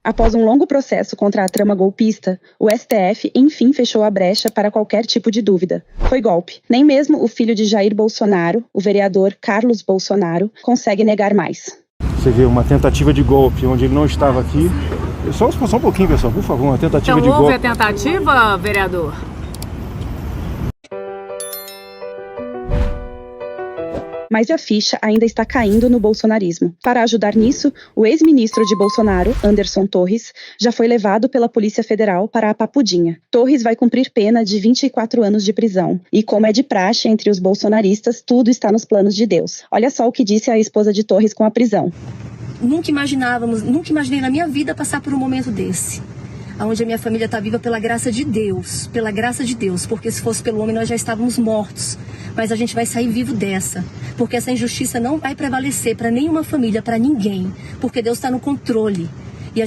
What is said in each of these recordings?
Após um longo processo contra a trama golpista, o STF enfim fechou a brecha para qualquer tipo de dúvida. Foi golpe. Nem mesmo o filho de Jair Bolsonaro, o vereador Carlos Bolsonaro, consegue negar mais. Você vê uma tentativa de golpe onde ele não estava aqui. Só um pouquinho, pessoal, por favor, uma tentativa de golpe. Então houve a tentativa, vereador? Mas a ficha ainda está caindo no bolsonarismo. Para ajudar nisso, o ex-ministro de Bolsonaro, Anderson Torres, já foi levado pela Polícia Federal para a Papudinha. Torres vai cumprir pena de 24 anos de prisão. E como é de praxe entre os bolsonaristas, tudo está nos planos de Deus. Olha só o que disse a esposa de Torres com a prisão. Nunca imaginei na minha vida passar por um momento desse. Onde a minha família está viva pela graça de Deus, porque se fosse pelo homem nós já estávamos mortos. Mas a gente vai sair vivo dessa, porque essa injustiça não vai prevalecer para nenhuma família, para ninguém, porque Deus está no controle. E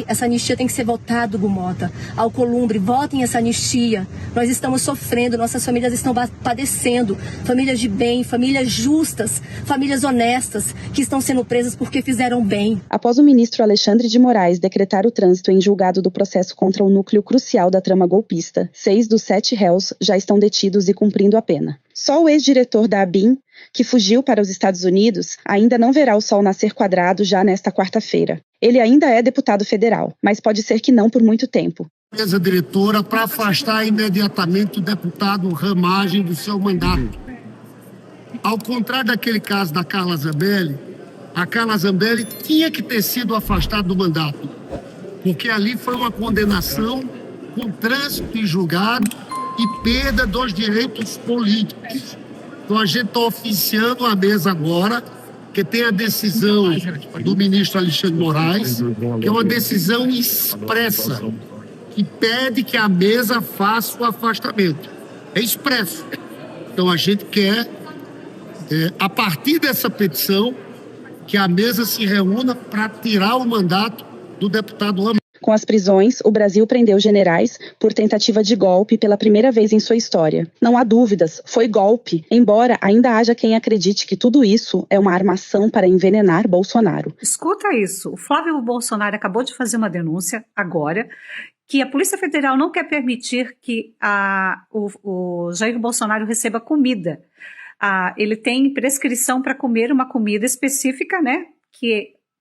essa anistia tem que ser votada, Gumota. Alcolumbre, votem essa anistia. Nós estamos sofrendo, nossas famílias estão padecendo. Famílias de bem, famílias justas, famílias honestas, que estão sendo presas porque fizeram bem. Após o ministro Alexandre de Moraes decretar o trânsito em julgado do processo contra o núcleo crucial da trama golpista, 6 dos 7 réus já estão detidos e cumprindo a pena. Só o ex-diretor da ABIN, que fugiu para os Estados Unidos, ainda não verá o sol nascer quadrado já nesta quarta-feira. Ele ainda é deputado federal, mas pode ser que não por muito tempo. Mesa diretora para afastar imediatamente o deputado Ramagem do seu mandato. Ao contrário daquele caso da Carla Zambelli, a Carla Zambelli tinha que ter sido afastada do mandato, porque ali foi uma condenação com trânsito em julgado e perda dos direitos políticos. Então a gente está oficiando a mesa agora, que tem a decisão do ministro Alexandre de Moraes, que é uma decisão expressa, que pede que a mesa faça o afastamento. É expresso. Então a gente quer, a partir dessa petição, que a mesa se reúna para tirar o mandato do deputado Ramagem. Com as prisões, o Brasil prendeu generais por tentativa de golpe pela primeira vez em sua história. Não há dúvidas, foi golpe, embora ainda haja quem acredite que tudo isso é uma armação para envenenar Bolsonaro. Escuta isso, o Flávio Bolsonaro acabou de fazer uma denúncia agora que a Polícia Federal não quer permitir que o Jair Bolsonaro receba comida. Ele tem prescrição para comer uma comida específica, né,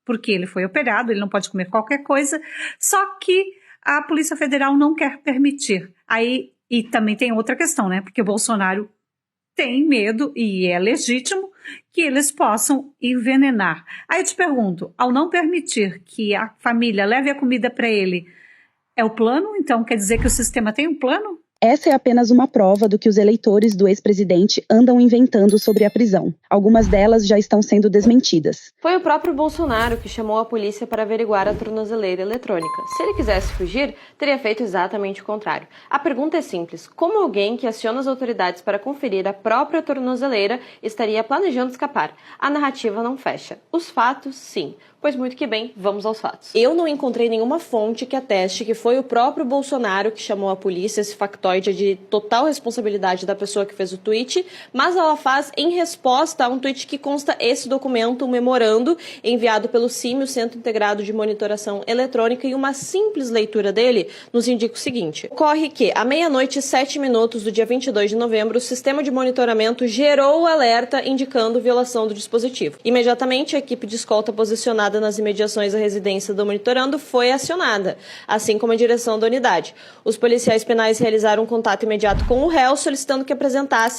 porque ele foi operado, ele não pode comer qualquer coisa, só que a Polícia Federal não quer permitir. E também tem outra questão, né? Porque o Bolsonaro tem medo, e é legítimo, que eles possam envenenar. Aí eu te pergunto, ao não permitir que a família leve a comida para ele, é o plano? Então quer dizer que o sistema tem um plano? Essa é apenas uma prova do que os eleitores do ex-presidente andam inventando sobre a prisão. Algumas delas já estão sendo desmentidas. Foi o próprio Bolsonaro que chamou a polícia para averiguar a tornozeleira eletrônica. Se ele quisesse fugir, teria feito exatamente o contrário. A pergunta é simples: como alguém que aciona as autoridades para conferir a própria tornozeleira estaria planejando escapar? A narrativa não fecha. Os fatos, sim. Pois muito que bem, vamos aos fatos. Eu não encontrei nenhuma fonte que ateste que foi o próprio Bolsonaro que chamou a polícia. Esse factoide é de total responsabilidade da pessoa que fez o tweet, mas ela faz em resposta a um tweet que consta esse documento, um memorando enviado pelo CIM, o Centro Integrado de Monitoração Eletrônica, e uma simples leitura dele nos indica o seguinte: ocorre que, à 00:07 do dia 22 de novembro, o sistema de monitoramento gerou o alerta indicando violação do dispositivo. Imediatamente, a equipe de escolta posicionada nas imediações da residência do monitorando foi acionada, assim como a direção da unidade. Os policiais penais realizaram um contato imediato com o réu, solicitando que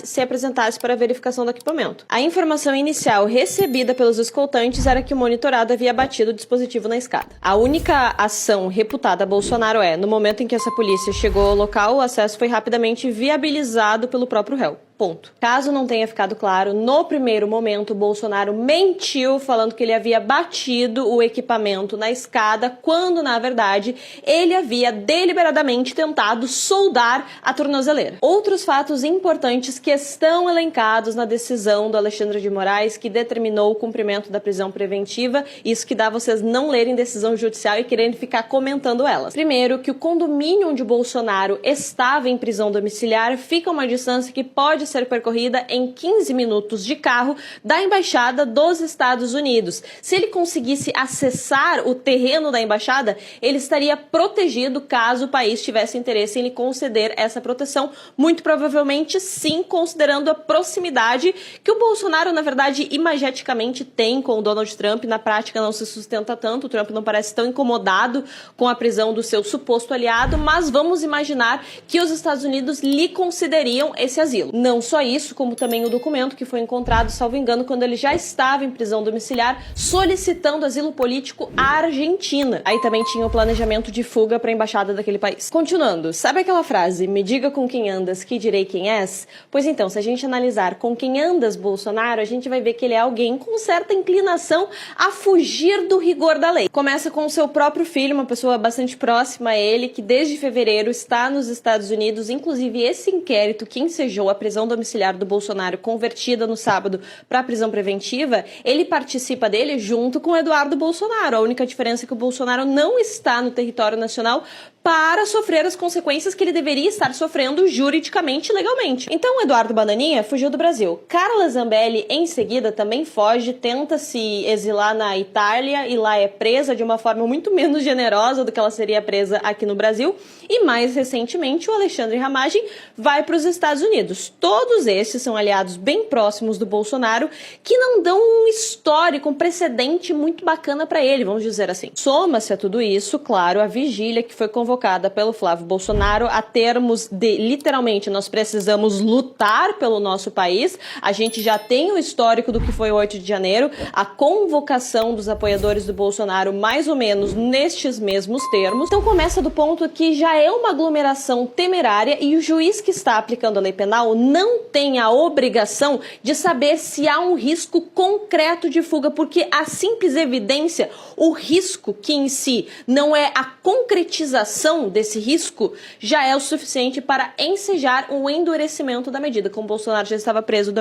se apresentasse para a verificação do equipamento. A informação inicial recebida pelos escoltantes era que o monitorado havia batido o dispositivo na escada. A única ação reputada a Bolsonaro no momento em que essa polícia chegou ao local, o acesso foi rapidamente viabilizado pelo próprio réu. Ponto. Caso não tenha ficado claro, no primeiro momento, Bolsonaro mentiu falando que ele havia batido o equipamento na escada, quando, na verdade, ele havia deliberadamente tentado soldar a tornozeleira. Outros fatos importantes que estão elencados na decisão do Alexandre de Moraes, que determinou o cumprimento da prisão preventiva, isso que dá vocês não lerem decisão judicial e quererem ficar comentando elas. Primeiro, que o condomínio onde Bolsonaro estava em prisão domiciliar fica a uma distância que pode ser percorrida em 15 minutos de carro da Embaixada dos Estados Unidos. Se ele conseguisse acessar o terreno da Embaixada, ele estaria protegido caso o país tivesse interesse em lhe conceder essa proteção. Muito provavelmente sim, considerando a proximidade que o Bolsonaro, na verdade, imageticamente tem com o Donald Trump. Na prática não se sustenta tanto, o Trump não parece tão incomodado com a prisão do seu suposto aliado, mas vamos imaginar que os Estados Unidos lhe concederiam esse asilo. Não só isso, como também o documento que foi encontrado, salvo engano, quando ele já estava em prisão domiciliar, solicitando asilo político à Argentina. Aí também tinha o planejamento de fuga para a embaixada daquele país. Continuando, sabe aquela frase, me diga com quem andas que direi quem és? Pois então, se a gente analisar com quem andas Bolsonaro, a gente vai ver que ele é alguém com certa inclinação a fugir do rigor da lei. Começa com o seu próprio filho, uma pessoa bastante próxima a ele, que desde fevereiro está nos Estados Unidos. Inclusive, esse inquérito que ensejou a prisão domiciliar do Bolsonaro, convertida no sábado para prisão preventiva, ele participa dele junto com Eduardo Bolsonaro. A única diferença é que o Bolsonaro não está no território nacional para sofrer as consequências que ele deveria estar sofrendo juridicamente e legalmente. Então, Eduardo Bananinha fugiu do Brasil. Carla Zambelli, em seguida, também foge, tenta se exilar na Itália e lá é presa de uma forma muito menos generosa do que ela seria presa aqui no Brasil. E mais recentemente, o Alexandre Ramagem vai para os Estados Unidos. Todos esses são aliados bem próximos do Bolsonaro que não dão um histórico, um precedente muito bacana para ele, vamos dizer assim. Soma-se a tudo isso, claro, a vigília que foi convocada pelo Flávio Bolsonaro a termos de, literalmente, nós precisamos lutar pelo nosso país. A gente já tem o histórico do que foi o 8 de janeiro, a convocação dos apoiadores do Bolsonaro mais ou menos nestes mesmos termos. Então começa do ponto que já é uma aglomeração temerária e o juiz que está aplicando a lei penal não tem a obrigação de saber se há um risco concreto de fuga, porque a simples evidência, o risco que em si não é a concretização desse risco, já é o suficiente para ensejar o endurecimento da medida. Como Bolsonaro já estava preso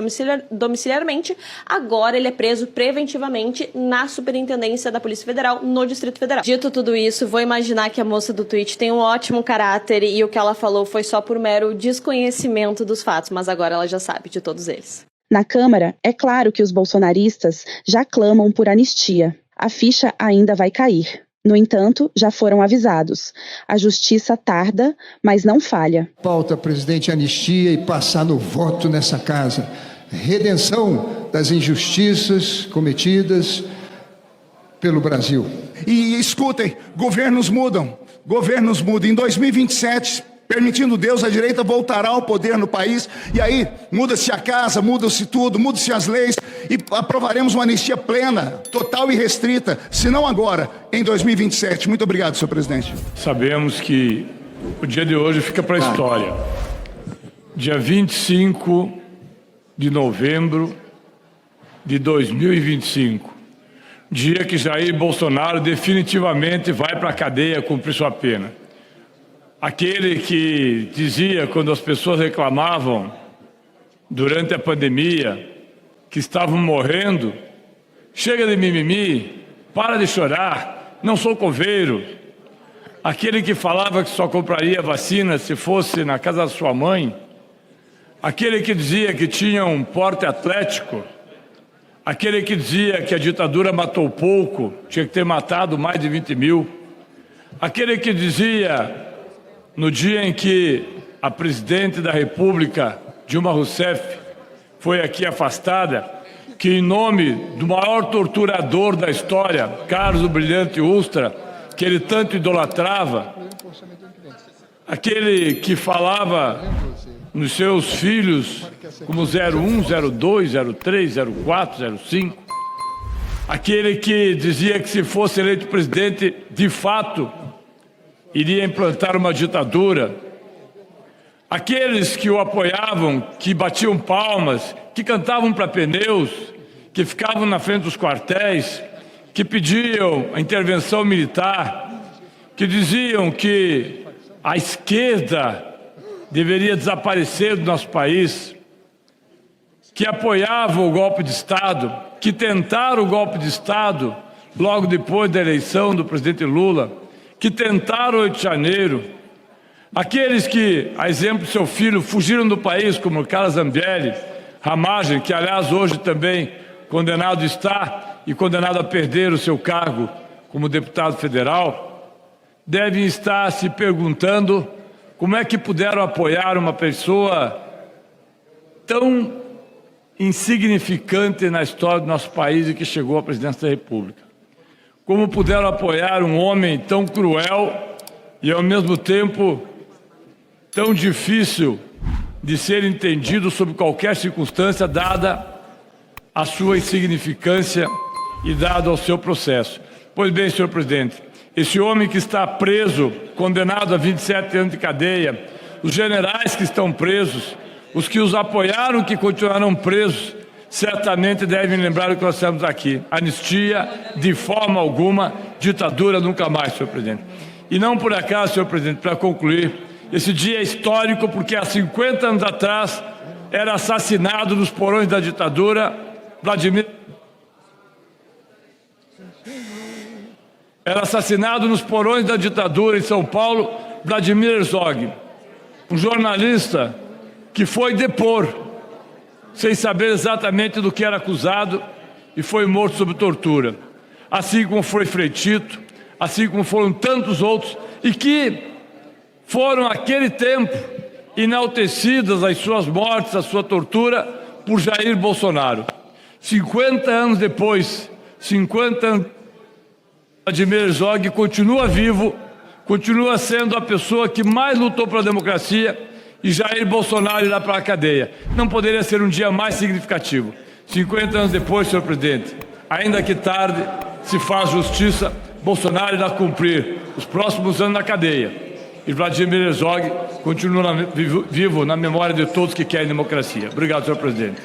domiciliarmente, agora ele é preso preventivamente na Superintendência da Polícia Federal, no Distrito Federal. Dito tudo isso, vou imaginar que a moça do tweet tem um ótimo caráter e o que ela falou foi só por mero desconhecimento dos fatos, mas agora ela já sabe de todos eles. Na Câmara, é claro que os bolsonaristas já clamam por anistia. A ficha ainda vai cair. No entanto, já foram avisados. A justiça tarda, mas não falha. Pauta, presidente, anistia e passar no voto nessa casa. Redenção das injustiças cometidas pelo Brasil. E escutem, governos mudam. Em 2027, permitindo Deus, a direita voltará ao poder no país. E aí, muda-se a casa, muda-se tudo, muda-se as leis. E aprovaremos uma anistia plena, total e restrita, se não agora, em 2027. Muito obrigado, senhor presidente. Sabemos que o dia de hoje fica para a história. Dia 25 de novembro de 2025. Dia que Jair Bolsonaro definitivamente vai para a cadeia cumprir sua pena. Aquele que dizia, quando as pessoas reclamavam durante a pandemia que estavam morrendo, chega de mimimi, para de chorar, não sou coveiro. Aquele que falava que só compraria vacina se fosse na casa da sua mãe. Aquele que dizia que tinha um porte atlético. Aquele que dizia que a ditadura matou pouco, tinha que ter matado mais de 20 mil. Aquele que dizia, no dia em que a presidente da República, Dilma Rousseff, foi aqui afastada, que em nome do maior torturador da história, Carlos o Brilhante Ustra, que ele tanto idolatrava, aquele que falava nos seus filhos como 01, 02, 03, 04, 05, aquele que dizia que se fosse eleito presidente, de fato, iria implantar uma ditadura, aqueles que o apoiavam, que batiam palmas, que cantavam para pneus, que ficavam na frente dos quartéis, que pediam a intervenção militar, que diziam que a esquerda deveria desaparecer do nosso país, que apoiavam o golpe de Estado, que tentaram o golpe de Estado logo depois da eleição do presidente Lula, que tentaram o 8 de janeiro, Aqueles que, a exemplo do seu filho, fugiram do país, como Carla Zambelli, Ramagem, que aliás hoje também condenado está e condenado a perder o seu cargo como deputado federal, devem estar se perguntando como é que puderam apoiar uma pessoa tão insignificante na história do nosso país e que chegou à presidência da República. Como puderam apoiar um homem tão cruel e, ao mesmo tempo, tão difícil de ser entendido sob qualquer circunstância, dada a sua insignificância e dado ao seu processo. Pois bem, senhor presidente, esse homem que está preso, condenado a 27 anos de cadeia, os generais que estão presos, os que os apoiaram, que continuarão presos, certamente devem lembrar o que nós temos aqui. Anistia, de forma alguma, ditadura nunca mais, senhor presidente. E não por acaso, senhor presidente, para concluir, esse dia é histórico porque há 50 anos atrás era assassinado nos porões da ditadura Era assassinado nos porões da ditadura em São Paulo, Vladimir Herzog, um jornalista que foi depor, sem saber exatamente do que era acusado, e foi morto sob tortura. Assim como foi Frei Tito, assim como foram tantos outros, e que foram, naquele tempo, enaltecidas as suas mortes, a sua tortura, por Jair Bolsonaro. 50 anos depois, 50 anos, Vladimir Herzog continua vivo, continua sendo a pessoa que mais lutou pela democracia, e Jair Bolsonaro irá para a cadeia. Não poderia ser um dia mais significativo. 50 anos depois, senhor presidente, ainda que tarde, se faz justiça, Bolsonaro irá cumprir os próximos anos na cadeia. E Vladimir Herzog continua vivo na memória de todos que querem democracia. Obrigado, senhor presidente.